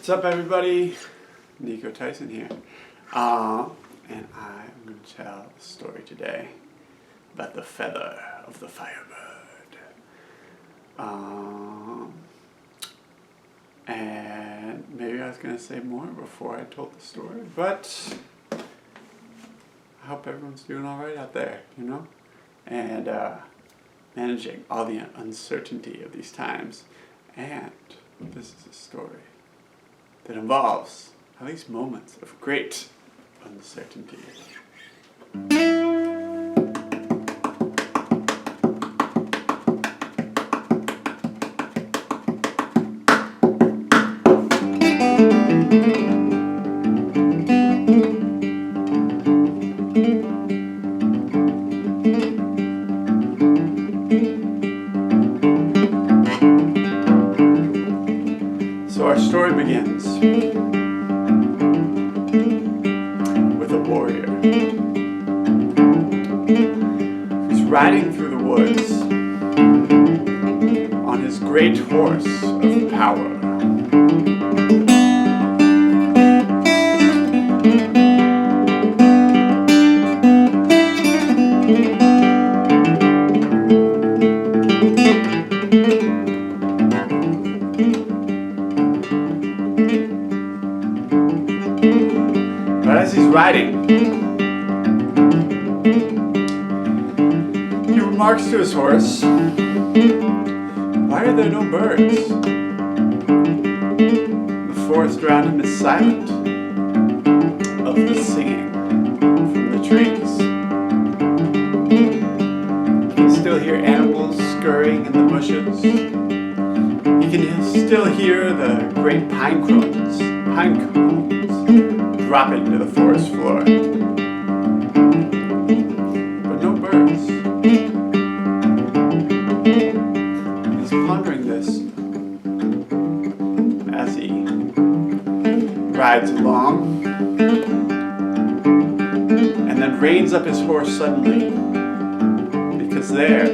What's up, everybody? Nico Tyson here, and I'm going to tell a story today about the feather of the Firebird. And maybe I was going to say more before I told the story, but I hope everyone's doing all right out there, and managing all the uncertainty of these times. And this is a story that involves at least moments of great uncertainty. So our story begins with a warrior who's riding through the woods on his great horse of power. But as he's riding, he remarks to his horse, "Why are there no birds? The forest around him is silent of the singing from the trees. He can still hear animals scurrying in the bushes. He can still hear the great pine cones dropping to the forest floor. But no birds." He's pondering this as he rides along, and then reins up his horse suddenly, because there,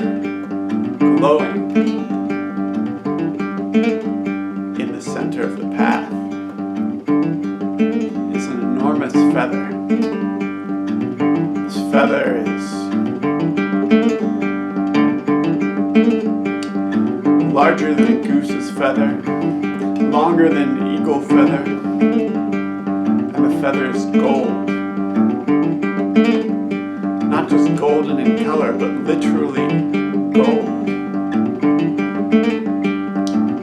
glowing in the center of the path, is an enormous feather. This feather is larger than a goose's feather, longer than an eagle feather, and the feather is gold. Not just golden in color, but literally gold.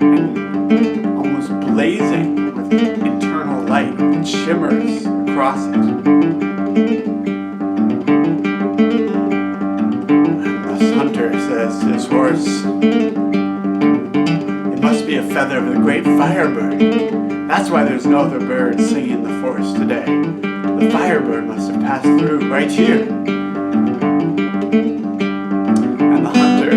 And almost blazing with internal light that shimmers across it. And this hunter says to his horse, "It must be a feather of the great Firebird. That's why there's no other birds singing in the forest today. The Firebird must have passed through right here." And the hunter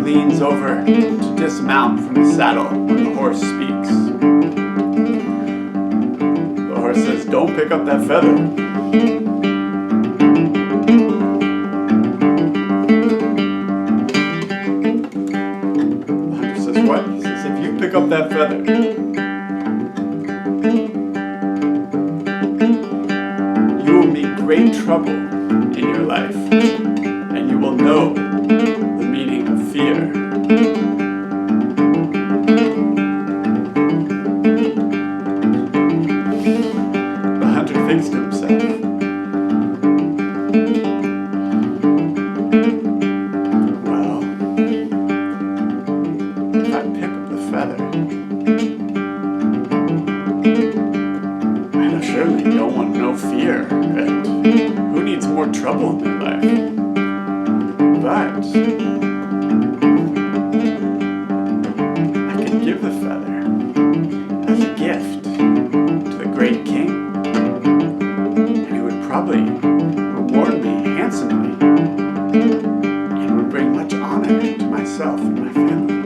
leans over to dismount from the saddle when the horse speaks. The horse says, "Don't pick up that feather." The hunter says, "What?" He says, "If you pick up that feather, you will meet great trouble in your life, and you will know the meaning of fear." The hunter thinks to himself, "Well, if I pick up the feather, I surely don't want no fear, and who needs more trouble in their life? But I can give the feather as a gift to the great king, and he would probably reward me handsomely, and would bring much honor to myself and my family."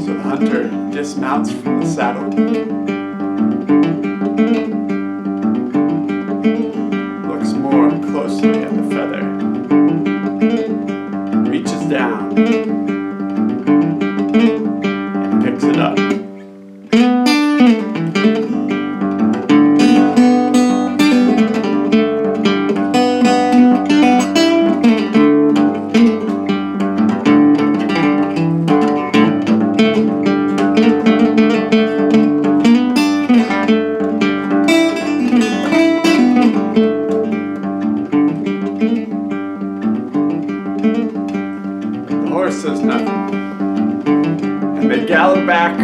So the hunter dismounts from the saddle, looks more closely at the feather, reaches down horse says nothing. And they gallop back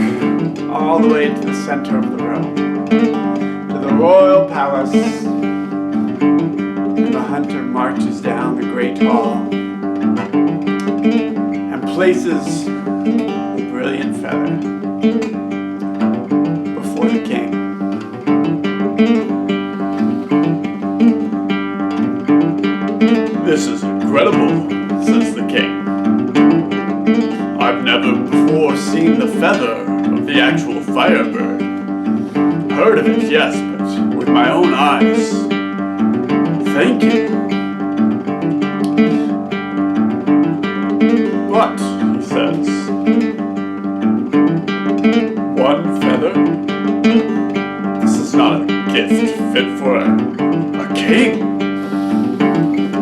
all the way to the center of the realm, to the royal palace. And the hunter marches down the great hall and places the brilliant feather before the king. This is incredible, says the king. I've never before seen the feather of the actual Firebird. Heard of it, yes, but with my own eyes. Thank you. But, he says, one feather? This is not a gift fit for a king.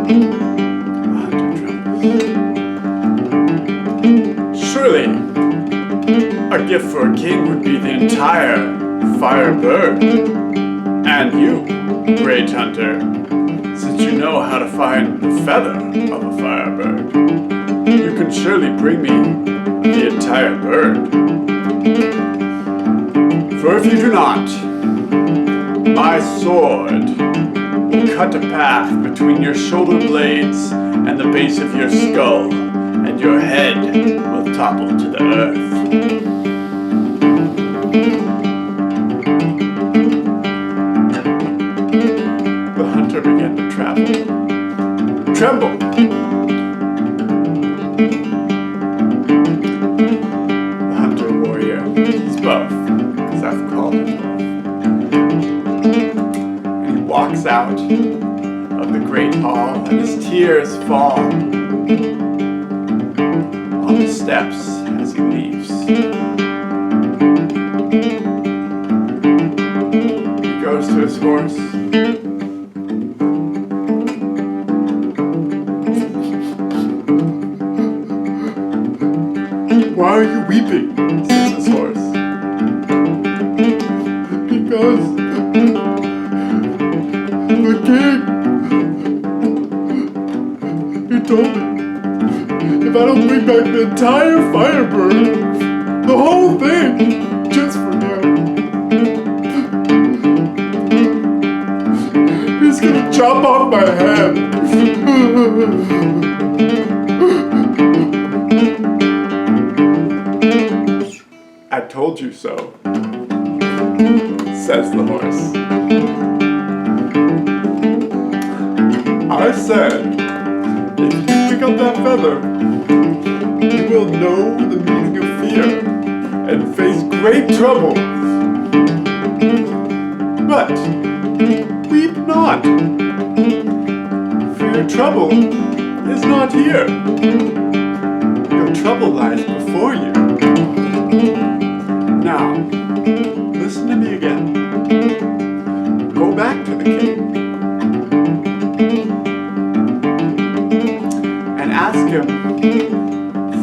the hunter trembles. Surely, a gift for a king would be the entire Firebird. And you, great hunter, since you know how to find the feather of a Firebird, you can surely bring me the entire bird. For if you do not, my sword will cut a path between your shoulder blades and the base of your skull, and your head will topple to the earth. The hunter began to tremble. The hunter warrior, he's both, because I've called him both. And he walks out of the great hall, and his tears fall on the steps as he leaves. He goes to his horse. Why are you weeping? Says his horse. Because the king, he told me if I don't bring back the entire Firebird, the whole thing, just for him, he's gonna chop off my head. I told you so, says the horse. I said, if you pick up that feather, you will know the meaning of fear and face great trouble. But weep not, for your trouble is not here. Your trouble lies before you. Now, listen to me again. Go back to the king and ask him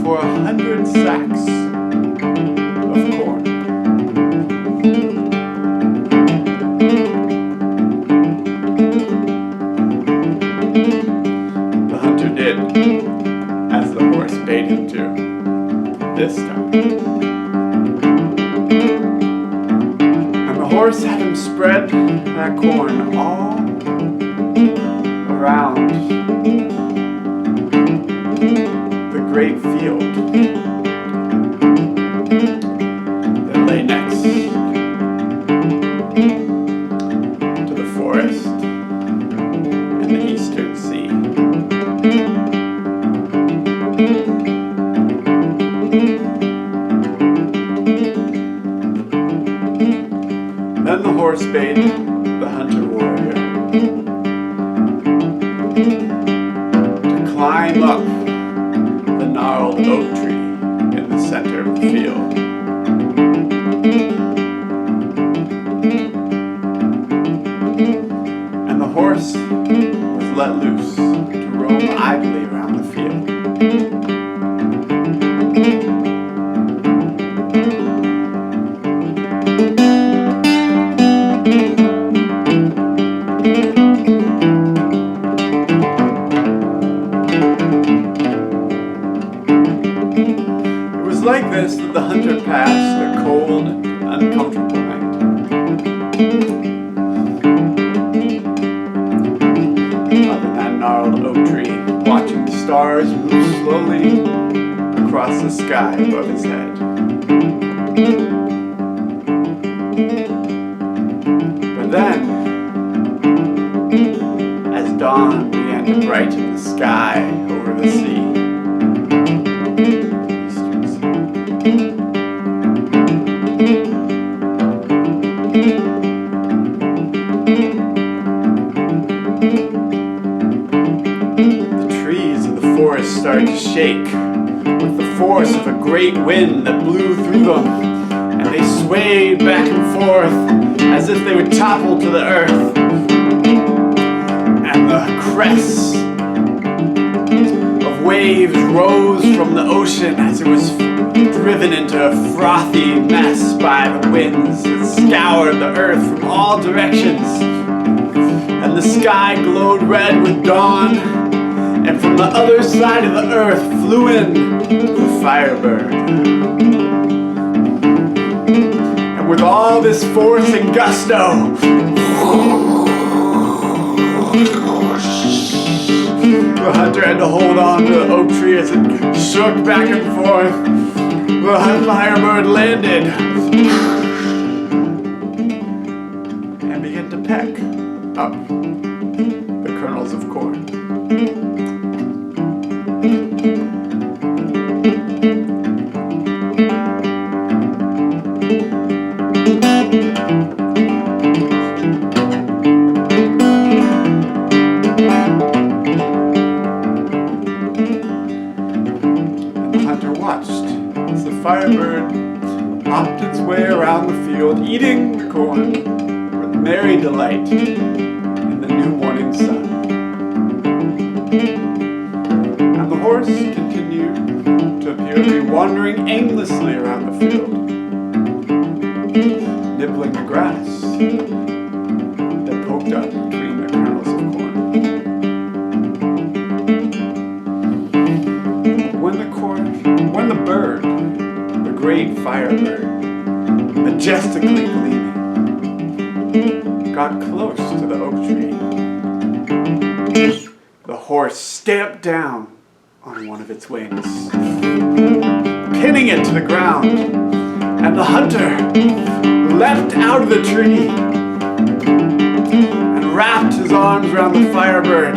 for 100 sacks of corn. The hunter did as the horse bade him to, this time. And the horse had him spread that corn all around the great field that lay next to the forest and the eastern sea. Then the horse bade the hunter warrior to climb up the gnarled oak tree in the center of the field. And the horse was let loose to roam idly around the field. like this that the hunter passed a cold and uncomfortable night. Up in that gnarled oak tree, watching the stars move slowly across the sky above his head. But then, as dawn began to brighten the sky over the sea, the trees of the forest started to shake with the force of a great wind that blew through them, and they swayed back and forth as if they would topple to the earth. And the crests of waves rose from the ocean as it was driven into a frothy mess by the winds that scoured the earth from all directions. And the sky glowed red with dawn, and from the other side of the earth flew in the Firebird. And with all this force and gusto, the hunter had to hold on to the oak tree as it shook back and forth. The Firebird landed and began to peck up the kernels of corn. Firebird hopped its way around the field, eating the corn with merry delight in the new morning sun. And the horse continued to appear to be wandering aimlessly around the field, nibbling the grass that poked up between the kernels of corn. When the bird, great Firebird, majestically gleaming, got close to the oak tree, the horse stamped down on one of its wings, pinning it to the ground, and the hunter leapt out of the tree and wrapped his arms around the Firebird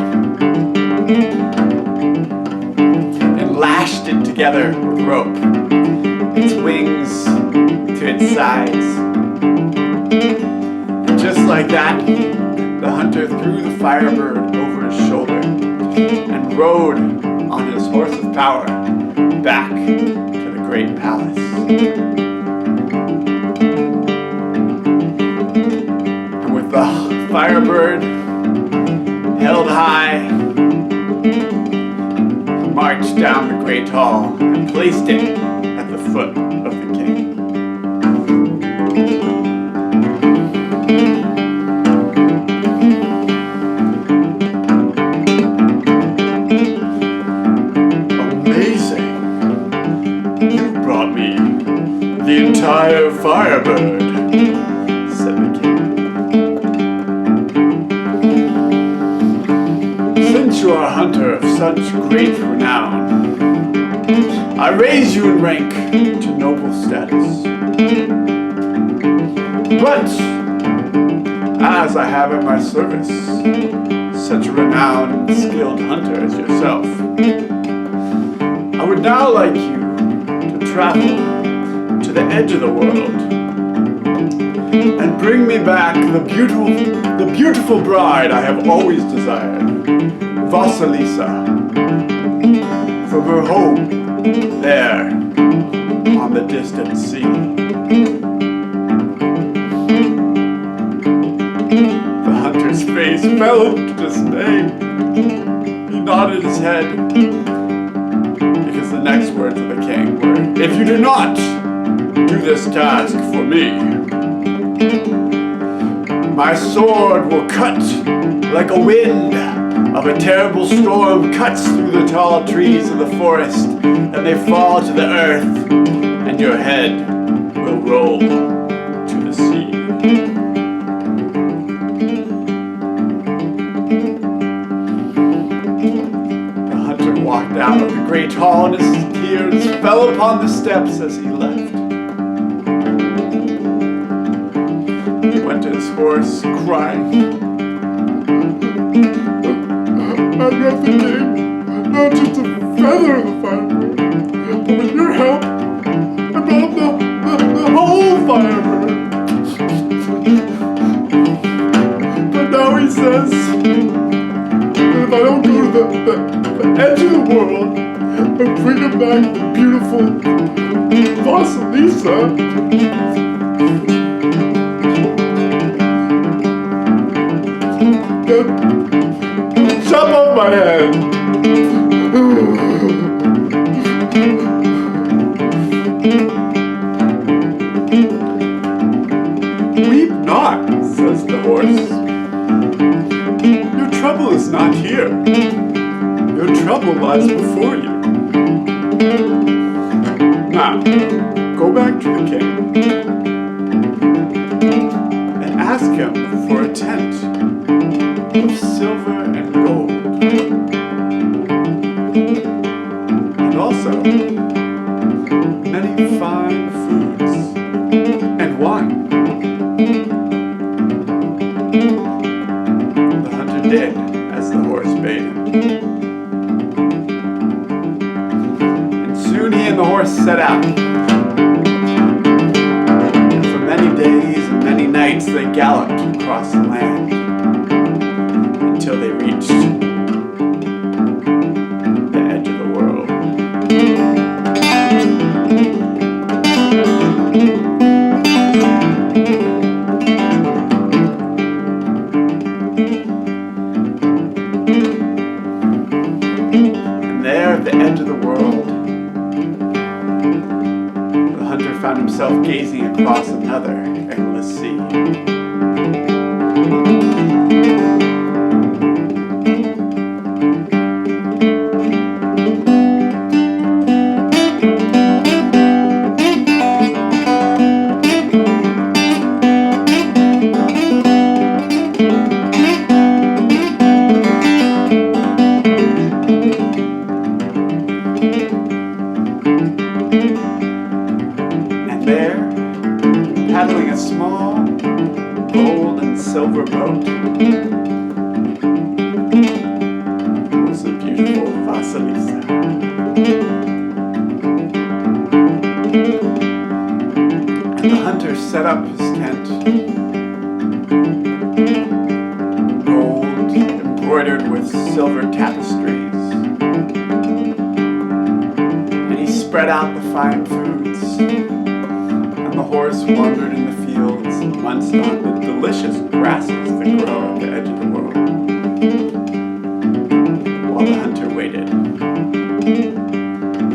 and lashed it together with rope, its wings to its sides. And just like that, the hunter threw the Firebird over his shoulder and rode on his horse of power back to the great palace. And with the Firebird held high, he marched down the great hall and placed it at the foot of the king. Amazing! You brought me the entire Firebird, said the king. Since you are a hunter of such great renown, I raise you in rank to noble status. But, as I have at my service such a renowned and skilled hunter as yourself, I would now like you to travel to the edge of the world and bring me back the beautiful bride I have always desired, Vasilisa, from her home there on the distant sea. The hunter's face fell into dismay. He nodded his head because the next words of the king were, "If you do not do this task for me, my sword will cut like a wind of a terrible storm cuts through the tall trees of the forest, and they fall to the earth, and your head will roll to the sea. The hunter walked out of the great hall, and his tears fell upon the steps as he left. He went to his horse, crying, "I'm nothing gained, not just a feather of the Firebird, but with your help, I brought the whole Firebird." But now he says that if I don't go to the edge of the world and bring him back the beautiful Vasilisa, then chop off my head. "Weep not," says the horse. "Your trouble is not here. Your trouble lies before you. Now, go back to the king and ask him for a tent of silver and gold, and also many fine foods and wine." The hunter did as the horse bade him, and soon he and the horse set out. And for many days and many nights they galloped across the land until they reached the edge of the world. And there at the edge of the world, the hunter found himself gazing across another endless sea. There, paddling a small gold and silver boat, was the beautiful Vasilisa. And the hunter set up his tent, gold embroidered with silver tapestries, and he spread out the fine foods. The horse wandered in the fields and munched on the delicious grasses that grow at the edge of the world, while the hunter waited,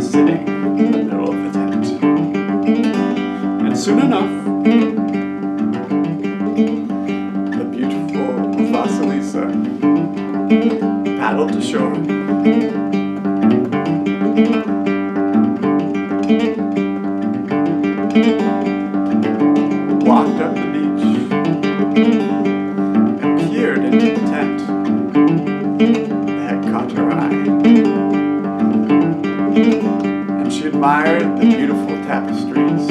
sitting in the middle of the tent. And soon enough, the beautiful Vasilisa paddled to shore. Walked up the beach and peered into the tent that had caught her eye. And she admired the beautiful tapestries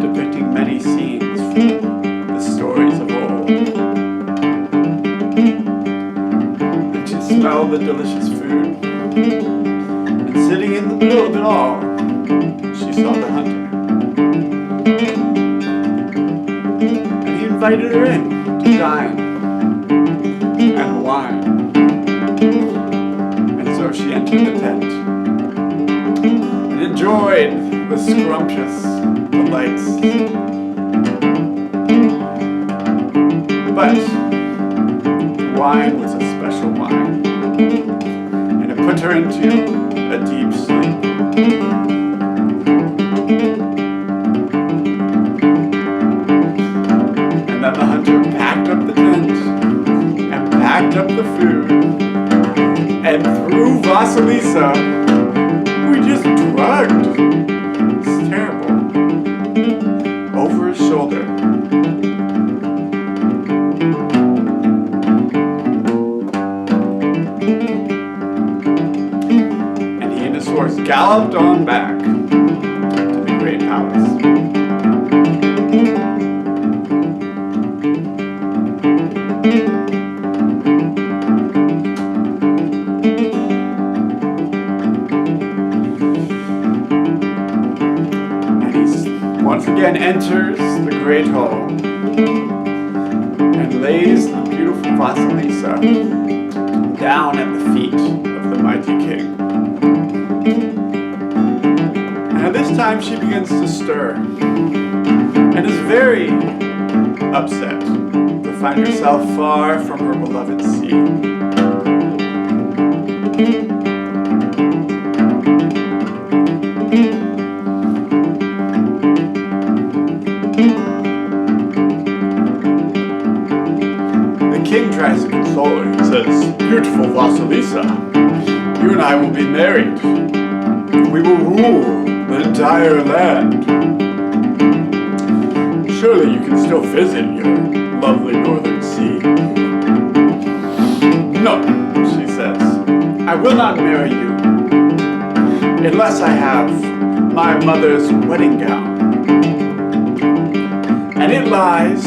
depicting many scenes from the stories of old. And she smelled the delicious food. And sitting in the middle of it all, she saw the hunter. And he invited her in to dine and wine. And so she entered the tent and enjoyed the scrumptious delights. But wine was a special wine, and it put her into a deep sleep. And then the hunter packed up the tent and packed food. And through Vasilisa, we just drugged. It's terrible. Over his shoulder. And he and his horse galloped on back to the great palace. Once again enters the great hall and lays the beautiful Vasilisa down at the feet of the mighty king. And this time she begins to stir and is very upset to find herself far from her beloved sea. The king tries to console her. He says, "Beautiful Vasilisa, you and I will be married. We will rule the entire land. Surely you can still visit your lovely northern sea." "No," she says, "I will not marry you unless I have my mother's wedding gown. And it lies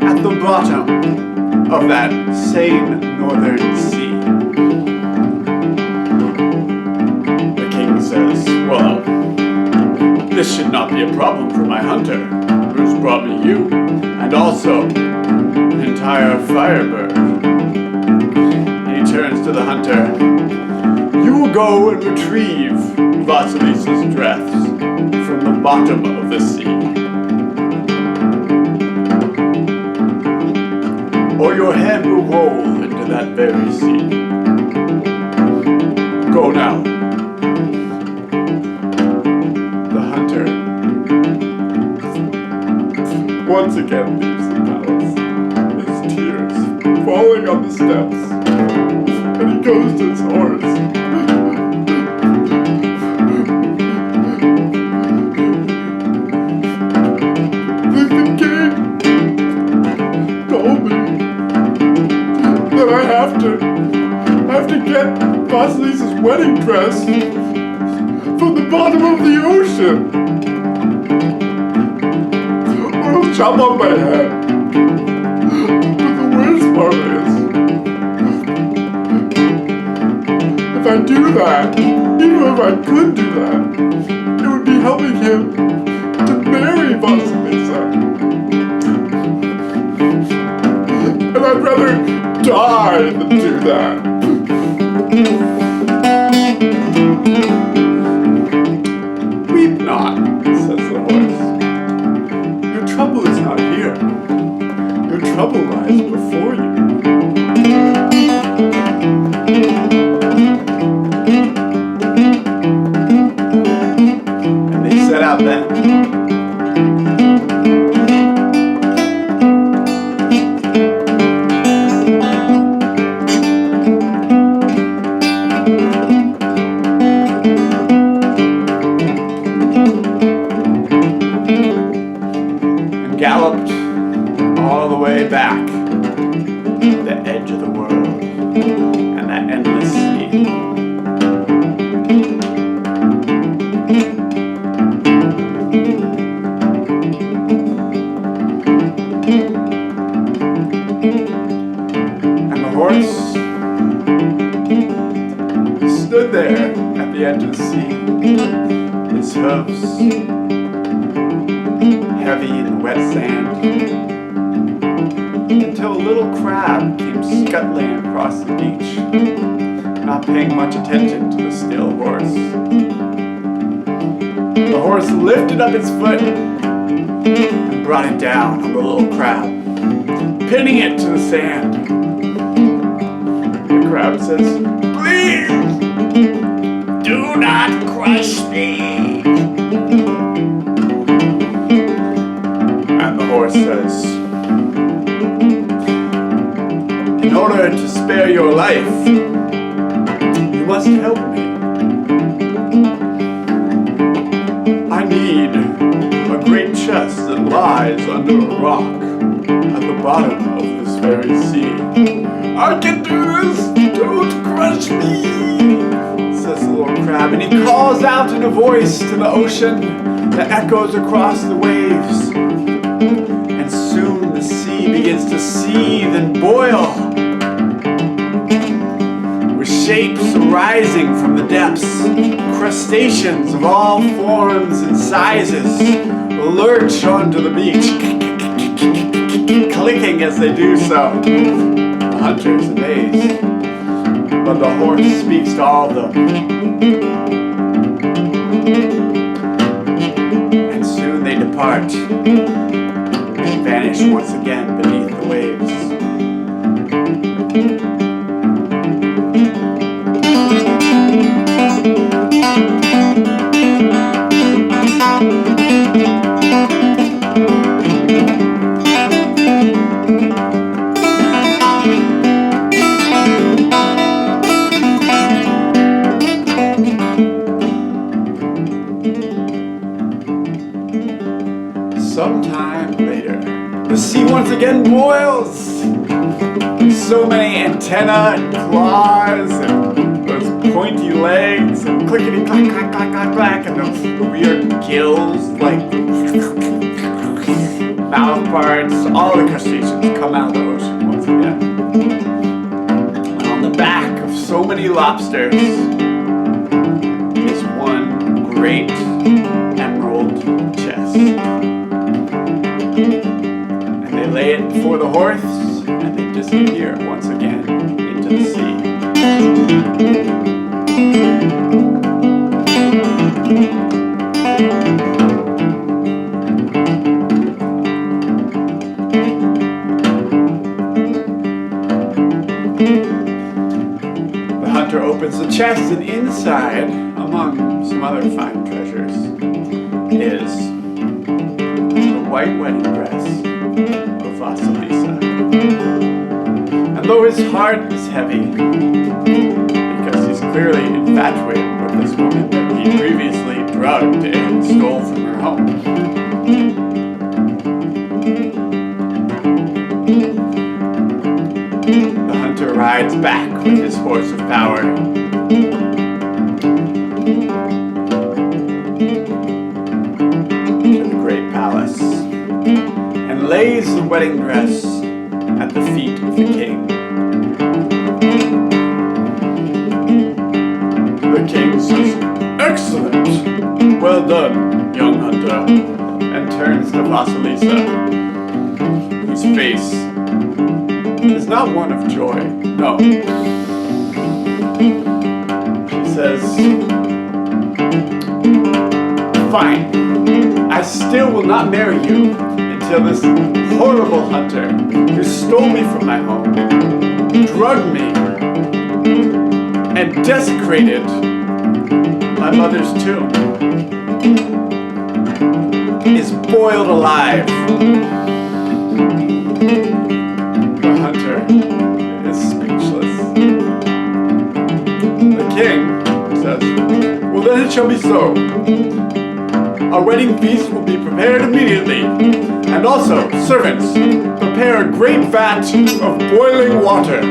at the bottom of that same northern sea." The king says, "Well, this should not be a problem for my hunter, who's brought me you, and also an entire Firebird." And he turns to the hunter. "You will go and retrieve Vasilisa's dress from the bottom of the sea, or your head will roll into that very sea. Go now." The hunter once again leaves the palace, his tears falling on the steps, and he goes to his horse. The king told me that I have to get Vasilisa's wedding dress from the bottom of the ocean, or he'll chop off my head. But the worst part is, if I do that, even if I could do that, it would be helping him to marry Vasilisa. And I'd rather die than do that. "Weep not," says the horse. "Your trouble is not here. Your trouble lies before you." And they set out then. Galloped all the way back to the edge of the world and that endless sea. And the horse stood there at the edge of the sea, his hooves heavy in the wet sand, until a little crab came scuttling across the beach, not paying much attention to the still horse. The horse lifted up its foot and brought it down on the little crab, pinning it to the sand. The crab says, "Please, do not crush me." And the horse says, "In order to spare your life, you must help me. I need a great chest that lies under a rock at the bottom of this very sea. I can do this! Don't crush me! Says the little crab, and he calls out in a voice to the ocean that echoes across the waves. And soon the sea begins to seethe and boil, with shapes arising from the depths. Crustaceans of all forms and sizes lurch onto the beach, clicking as they do so. The hunter is amazed, but the horse speaks to all of them. And soon they depart and vanish once again beneath the waves. Sometime later, the sea once again boils. So many antennae and claws and those pointy legs and clickety clack clack clack clack clack and those weird gills like mouth parts. All the crustaceans come out of the ocean once again. And on the back of so many lobsters is one great emerald chest. And they lay it before the horse, and they disappear once again into the sea. The hunter opens the chest, and inside, among some other fine treasures, is the white wedding dress of Vasilisa. And though his heart is heavy, because he's clearly infatuated with this woman that he previously drugged and stole from her home, the hunter rides back with his horse of power. Palace, and lays the wedding dress at the feet of the king. The king says, "Excellent! Well done, young hunter," and turns to Vasilisa, whose face is not one of joy, no. She says, "Fine. I still will not marry you until this horrible hunter who stole me from my home, drugged me, and desecrated my mother's tomb is boiled alive." The hunter is speechless. The king says, "Well, then it shall be so. Our wedding feast will be prepared immediately. And also, servants, prepare a great vat of boiling water."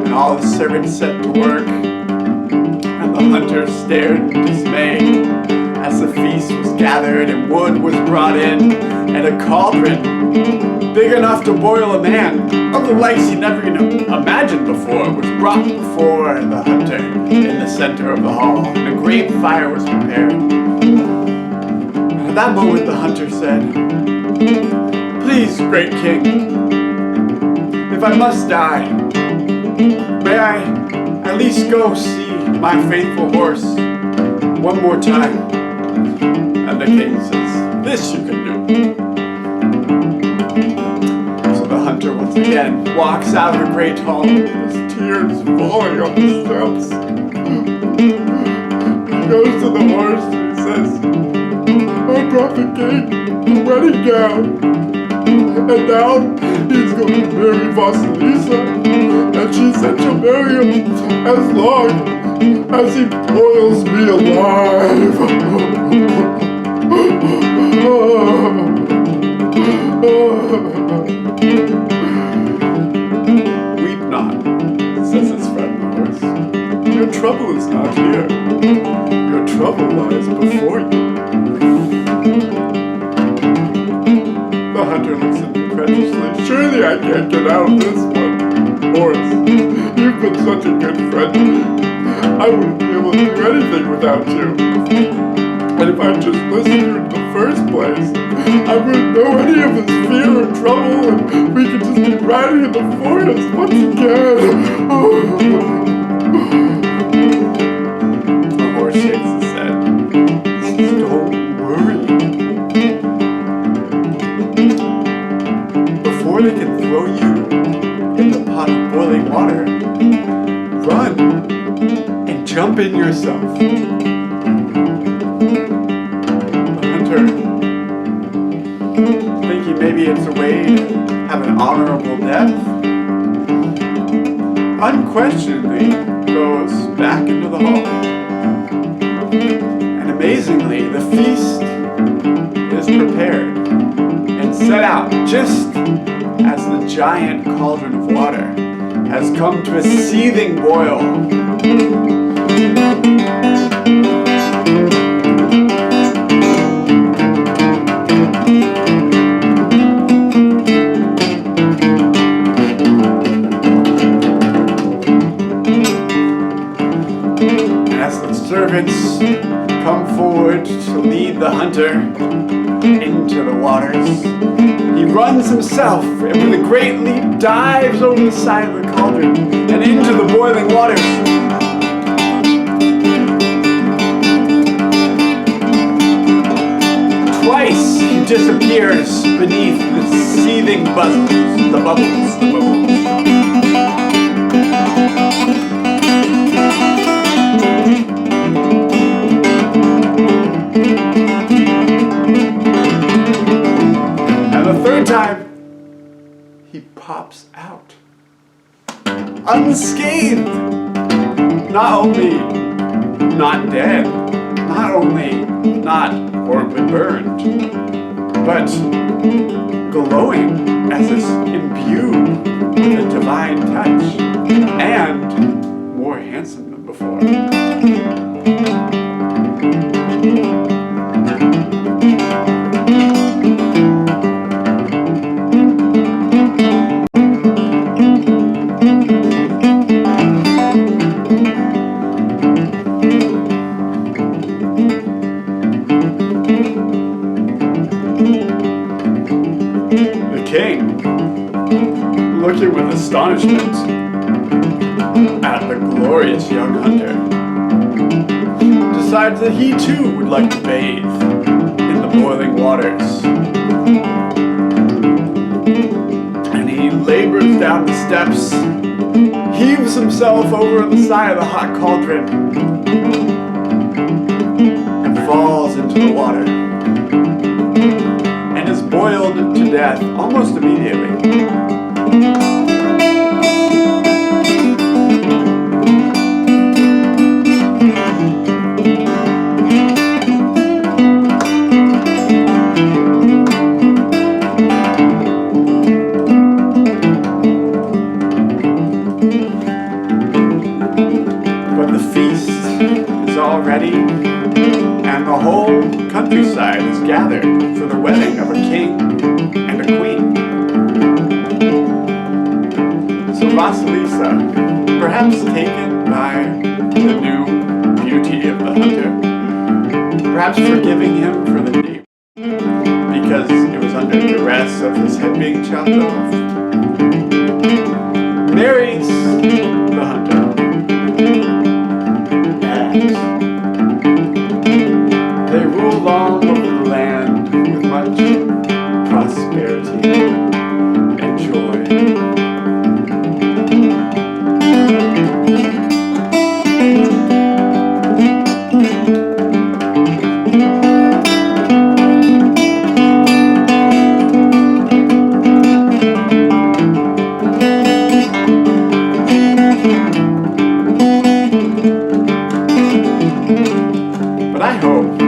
And all the servants set to work, and the hunter stared in dismay as the feast was gathered and wood was brought in, and a cauldron big enough to boil a man, of the likes he never imagined before, was brought before the hunter in the center of the hall, and a great fire was prepared. And at that moment the hunter said, "Please, great king, if I must die, may I at least go see my faithful horse one more time?" And the king says, "This you can do." Hunter once again walks out of the great hall with his tears falling on the steps. He goes to the horse and he says, "I brought the king the wedding gown. And now he's going to marry Vasilisa, and she said she'll marry him as long as he boils me alive. Weep not, says his friend the horse. Your trouble is not here. Your trouble lies before you. The hunter looks at me incredulously. Surely I can't get out of this one. Horse, you've been such a good friend to me. I wouldn't be able to do anything without you. And if I'd just listened to you in the first place, I wouldn't know any of this fear or trouble, and we could just be riding in the forest once again. The horse shakes his head. Don't worry. Before they can throw you in the pot of boiling water, run and jump in yourself. The hunter, thinking maybe it's a way to have an honorable death, unquestionably goes back into the hall. And amazingly, the feast is prepared and set out just as the giant cauldron of water has come to a seething boil. As the servants come forward to lead the hunter into the waters, he runs himself and with a great leap dives over the side of the cauldron and into the boiling waters. Twice he disappears beneath the seething bubbles. And the third time, he pops out, unscathed. Not only not dead, not only not horribly burned, but glowing as if imbued with a divine touch, and more handsome than before. Looking with astonishment at the glorious young hunter, decides that he too would like to bathe in the boiling waters. And he labors down the steps, heaves himself over the side of the hot cauldron, and falls into the water, and is boiled to death almost immediately. But the feast is all ready, and the whole countryside is gathered for the wedding of a king and a queen. So Vasilisa, perhaps taken by the new beauty of the hunter, perhaps forgiving him for the name, because it was under duress of his head being chopped off, marries the hunter. And they rule long over the land with much prosperity and joy. I hope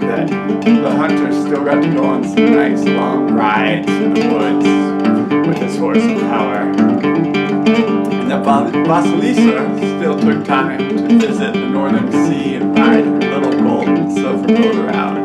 that the hunter still got to go on some nice long rides in the woods with his horse of power. And that Vasilisa still took time to visit the northern sea and ride her little gold and silver boat around.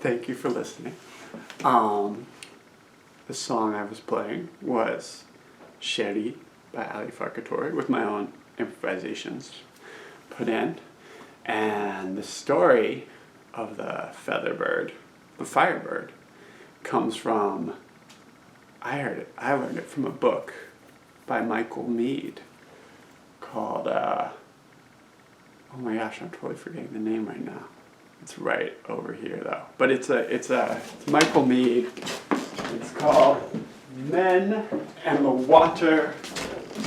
Thank you for listening. The song I was playing was Cherie by Toure with my own improvisations put in. And the story of the featherbird, the Firebird, comes from, I learned it from a book by Micheal Meade called, oh my gosh, I'm totally forgetting the name right now. It's right over here though. But it's Micheal Meade. It's called Men and the Water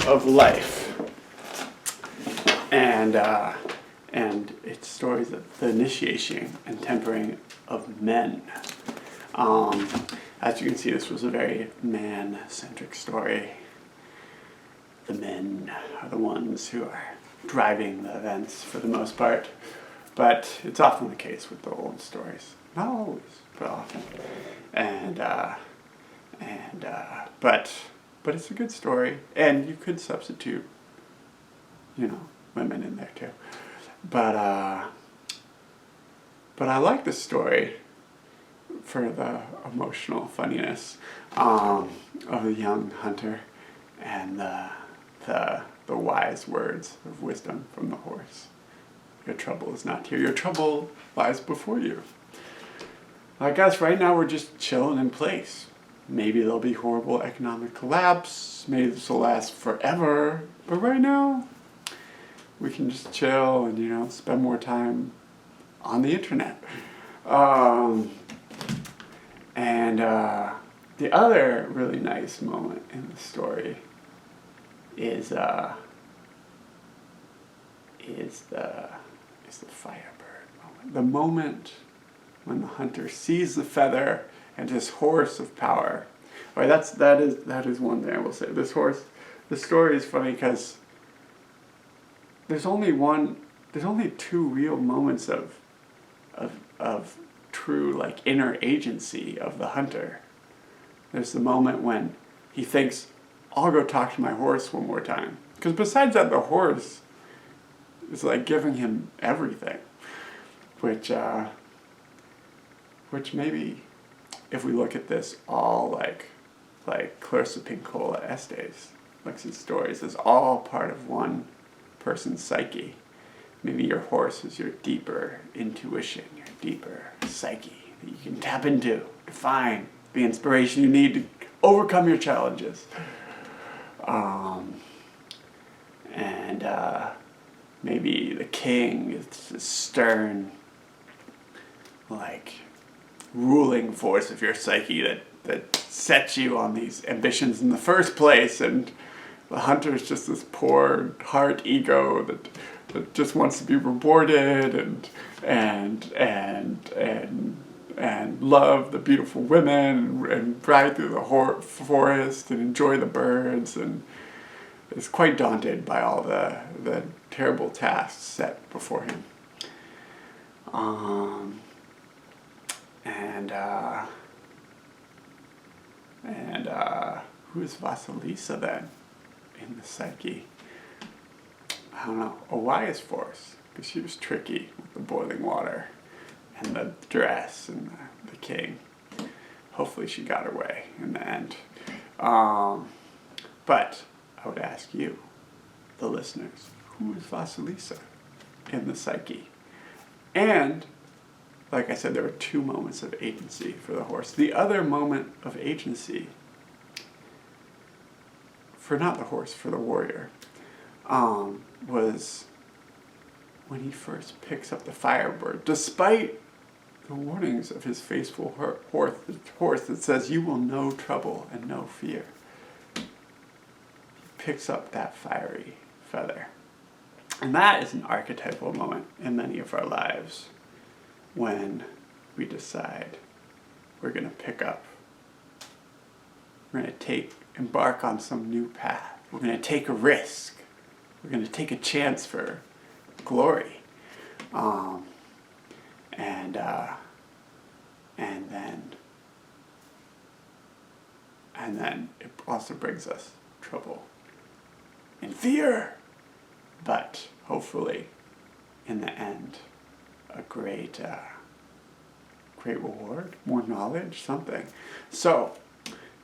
of Life. And it's stories of the initiation and tempering of men. As you can see, this was a very man-centric story. The men are the ones who are driving the events for the most part. But it's often the case with the old stories. Not always, but often. But it's a good story. And you could substitute, women in there too. But I like this story for the emotional funniness of the young hunter and the wise words of wisdom from the horse. Your trouble is not here. Your trouble lies before you. I guess right now we're just chilling in place. Maybe there'll be horrible economic collapse. Maybe this will last forever. But right now, we can just chill and, spend more time on the internet. The other really nice moment in the story is the Firebird moment. The moment when the hunter sees the feather and his horse of power. Right, that is one thing I will say. The story is funny because there's only two real moments of true inner agency of the hunter. There's the moment when he thinks, I'll go talk to my horse one more time. Because besides that, the horse is giving him everything, which maybe if we look at this all like Clarissa Pinkola Estes looks at stories as all part of one person's psyche. Maybe your horse is your deeper intuition, your deeper psyche that you can tap into to find the inspiration you need to overcome your challenges. Maybe the king is this stern, ruling force of your psyche that sets you on these ambitions in the first place, and the hunter is just this poor heart ego that just wants to be rewarded and love the beautiful women and ride through the forest and enjoy the birds, and is quite daunted by all the terrible tasks set before him. Who is Vasilisa then in the psyche? I don't know, a wise horse, because she was tricky with the boiling water and the dress and the king. Hopefully she got her way in the end. But I would ask you, the listeners, who is Vasilisa in the psyche? And, like I said, there were 2 moments of agency for the horse. The other moment of agency, for not the horse, for the warrior, was when he first picks up the Firebird, despite the warnings of his faithful horse that says, you will know trouble and no fear. He picks up that fiery feather. And that is an archetypal moment in many of our lives when we decide we're going to pick up. We're going to embark on some new path. We're going to take a risk. We're going to take a chance for glory. And then it also brings us trouble and fear. But hopefully, in the end, a great reward, more knowledge, something. So,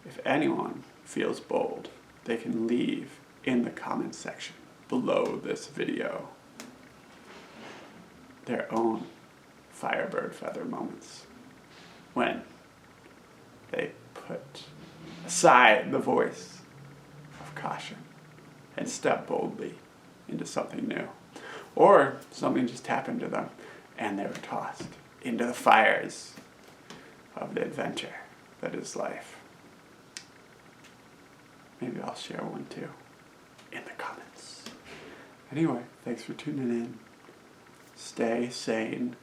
if anyone feels bold, they can leave in the comments section below this video their own Firebird feather moments when they put aside the voice of caution and step boldly into something new. Or something just happened to them and they were tossed into the fires of the adventure that is life. Maybe I'll share one too in the comments. Anyway, thanks for tuning in. Stay sane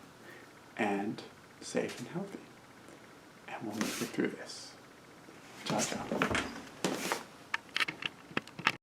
and safe and healthy. And we'll make it through this. Ciao, ciao.